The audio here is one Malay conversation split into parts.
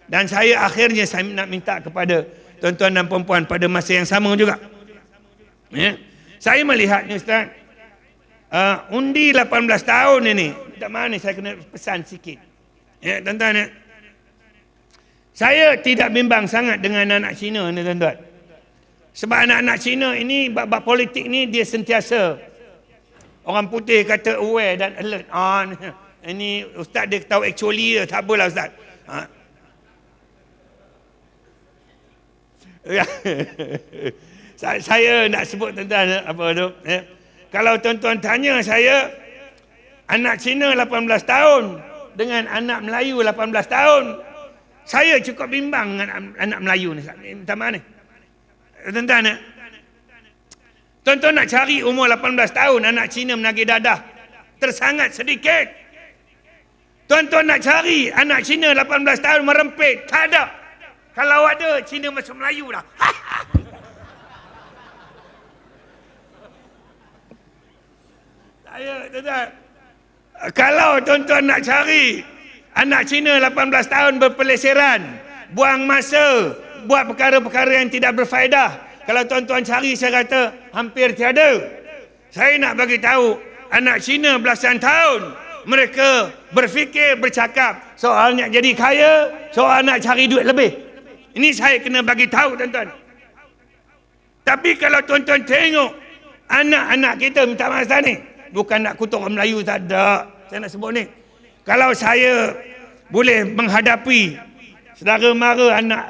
Dan saya akhirnya saya nak minta kepada tuan-tuan dan puan-puan pada masa yang sama juga. Ya. Saya melihatnya Ustaz, undi 18 tahun ini, minta maaf ni saya kena pesan sikit. Ya, tuan-tuan ya. Saya tidak bimbang sangat dengan anak Cina ni tuan-tuan. Sebab anak-anak Cina ini bab politik ni dia sentiasa, orang putih kata aware dan alert. Ini Ustaz dia tahu actually tak apalah Ustaz. Saya nak sebut tuan-tuan apa tu ya. Kalau tuan-tuan tanya saya, anak Cina 18 tahun dengan anak Melayu 18 tahun, saya cukup bimbang dengan anak Melayu ni. Minta maaf ni tuan-tuan ya. Tuan-tuan nak cari umur 18 tahun anak Cina menagih dadah tersangat sedikit. Tuan-tuan nak cari anak Cina 18 tahun merempit, tak ada. Kalau ada, Cina masuk Melayu dah. Saya, tuan-tuan. Kalau tuan-tuan nak cari anak Cina 18 tahun berpeleseran, buang masa, buat perkara-perkara yang tidak berfaedah, kalau tuan-tuan cari, saya kata hampir tiada. Saya nak bagi tahu, anak Cina belasan tahun, mereka berfikir, bercakap soal nak jadi kaya, soal nak cari duit lebih. Ini saya kena bagi tahu tuan-tuan. Tapi kalau tuan-tuan tengok anak-anak kita, minta maaf ni, bukan nak kutuk orang Melayu, tak ada. Saya nak sebut ni, kalau saya boleh menghadapi saudara mara, anak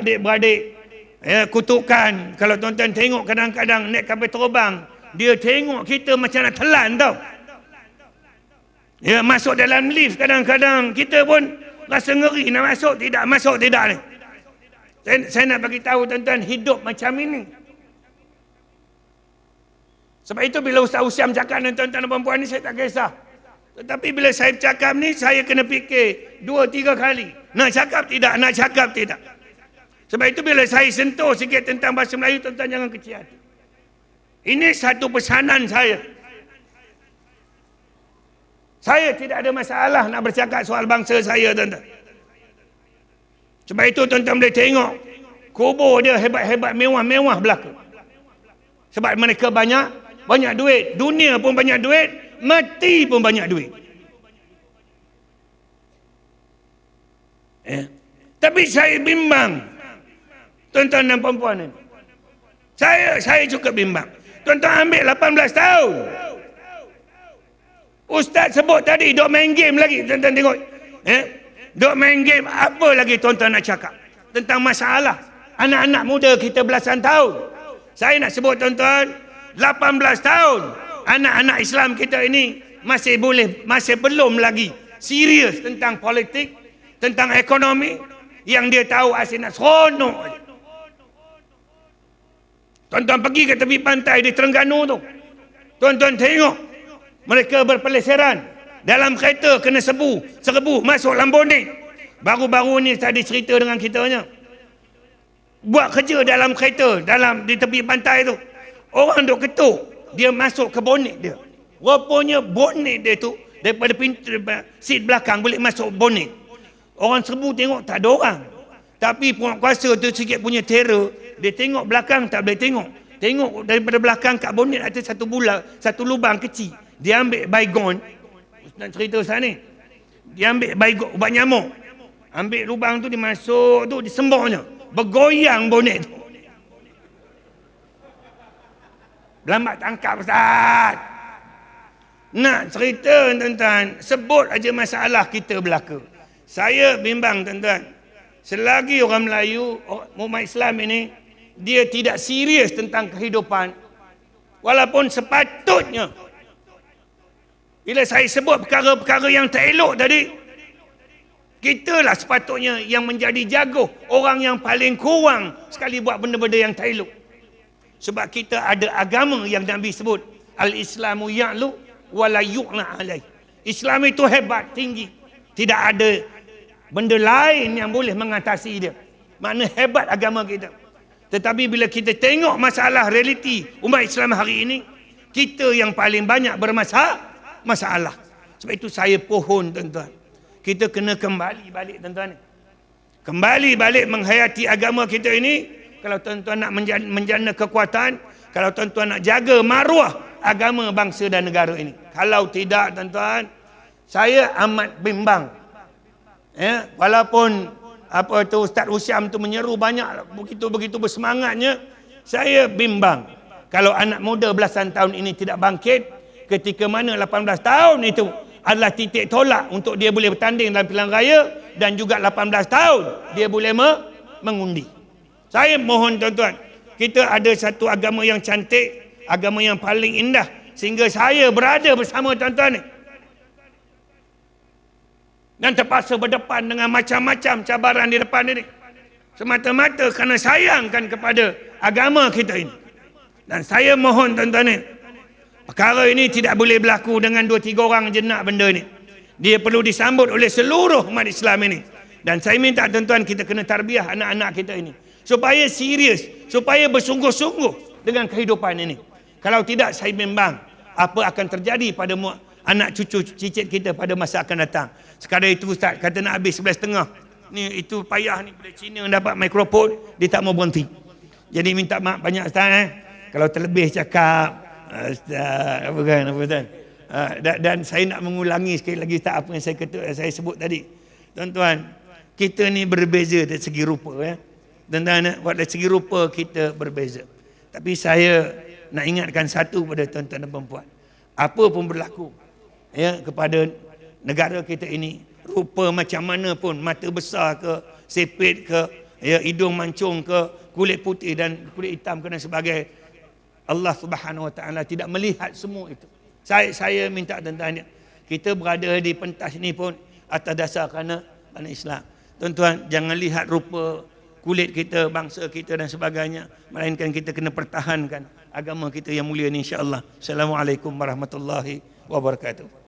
adik-beradik, kutukan. Kalau tuan-tuan tengok kadang-kadang naik kapal terbang, dia tengok kita macam nak telan tau. Ya, masuk dalam lift kadang-kadang kita pun rasa ngeri nak masuk tidak ni. Saya nak bagi tahu tuan-tuan, hidup macam ini. Sebab itu bila Ustaz Usyam cakap dengan tuan-tuan dan puan-puan ni, saya tak kisah. Tetapi bila saya cakap ni, saya kena fikir 2-3 kali. Nak cakap tidak, nak cakap tidak. Sebab itu bila saya sentuh sikit tentang bahasa Melayu, tuan-tuan jangan kecil hati. Ini satu pesanan saya. Saya tidak ada masalah nak bercakap soal bangsa saya, tuan-tuan. Sebab itu tuan-tuan boleh tengok kubur dia hebat-hebat, mewah-mewah belaka. Sebab mereka banyak duit. Dunia pun banyak duit, mati pun banyak duit. Tapi saya bimbang, tuan-tuan dan puan-puan ini. Saya cukup bimbang. Tuan-tuan ambil 18 tahun. Ustaz sebut tadi dok main game lagi, tuan-tuan tengok. Dok main game, apa lagi tuan-tuan nak cakap tentang masalah anak-anak muda kita belasan tahun. Saya nak sebut tuan-tuan, 18 tahun anak-anak Islam kita ini masih belum lagi serius tentang politik, tentang ekonomi. Yang dia tahu asyik nak seronok. Tuan-tuan pergi ke tepi pantai di Terengganu tu, tuan-tuan tengok mereka berpeleseran dalam kereta, kena serbu masuk Lamborghini. Baru-baru ni tadi cerita dengan kitanya, buat kerja dalam kereta, di tepi pantai tu, orang duk ketuk, dia masuk ke bonet dia. Rupanya bonet dia tu daripada pintu seat belakang boleh masuk bonet. Orang serbu tengok tak ada orang. Tapi penguasa tu sikit punya terror, dia tengok belakang tak boleh tengok. Tengok daripada belakang kat bonet ada satu lubang kecil. Dia ambil baygon, nak cerita saya ni, dia ambil baygon, ubat nyamuk, ambil lubang tu, dia masuk tu, disembahnya, bergoyang bonet tu. Lambat tangkap Ustaz. Nak cerita tuan-tuan, sebut aja masalah kita belaka. Saya bimbang tuan-tuan, selagi orang Melayu, umat Islam ini, dia tidak serius tentang kehidupan, walaupun sepatutnya, bila saya sebut perkara-perkara yang tak elok tadi, kitalah sepatutnya yang menjadi jago, orang yang paling kurang sekali buat benda-benda yang tak elok. Sebab kita ada agama yang Nabi sebut, Al-Islamu ya'lu wa la yu'na alaih. Islam itu hebat, tinggi. Tidak ada benda lain yang boleh mengatasi dia. Makna hebat agama kita. Tetapi bila kita tengok masalah realiti umat Islam hari ini, kita yang paling banyak bermasalah. Sebab itu saya pohon tuan-tuan, kita kena kembali balik tuan-tuan. kembali balik menghayati agama kita ini. Kalau tuan-tuan nak menjana kekuatan, kalau tuan-tuan nak jaga maruah agama bangsa dan negara ini. Kalau tidak tuan-tuan, saya amat bimbang. Ya, walaupun apa tu Ustaz Usyam tu menyeru banyak, begitu bersemangatnya, saya bimbang kalau anak muda belasan tahun ini tidak bangkit, ketika mana 18 tahun itu adalah titik tolak untuk dia boleh bertanding dalam pilihan raya, dan juga 18 tahun dia boleh mengundi. Saya mohon tuan-tuan, kita ada satu agama yang cantik, agama yang paling indah, sehingga saya berada bersama tuan-tuan ni. Dan terpaksa berdepan dengan macam-macam cabaran di depan ini. Semata-mata kerana sayangkan kepada agama kita ini. Dan saya mohon tuan-tuan ni, perkara ini tidak boleh berlaku dengan 2-3 orang je nak benda ni. Dia perlu disambut oleh seluruh umat Islam ini. Dan saya minta tuan-tuan, kita kena tarbiyah anak-anak kita ini, supaya serius, supaya bersungguh-sungguh dengan kehidupan ini. Kalau tidak, saya bimbang apa akan terjadi pada anak cucu cicit kita pada masa akan datang. Sekadar itu Ustaz kata nak habis 11.30. Ni itu payah ni, bila Cina dapat mikrofon, dia tak mau berhenti. Jadi minta maaf banyak Ustaz kalau terlebih cakap Ustaz, apa kan, dan saya nak mengulangi sekali lagi Ustaz apa yang saya sebut tadi. Tuan-tuan, kita ni berbeza dari segi rupa Tuan-tuan, dari segi rupa kita berbeza. Tapi saya nak ingatkan satu pada tuan-tuan dan perempuan. Apa pun berlaku kepada negara kita ini, rupa macam mana pun, mata besar ke, sepit ke, hidung mancung ke, kulit putih dan kulit hitam ke dan sebagainya, Allah Subhanahu Wa Taala tidak melihat semua itu. Saya minta tuan-tuan, kita berada di pentas ini pun atas dasar kerana Islam. Tuan-tuan, jangan lihat rupa, kulit kita, bangsa kita dan sebagainya, melainkan kita kena pertahankan agama kita yang mulia ini, insya-Allah. Assalamualaikum warahmatullahi wabarakatuh.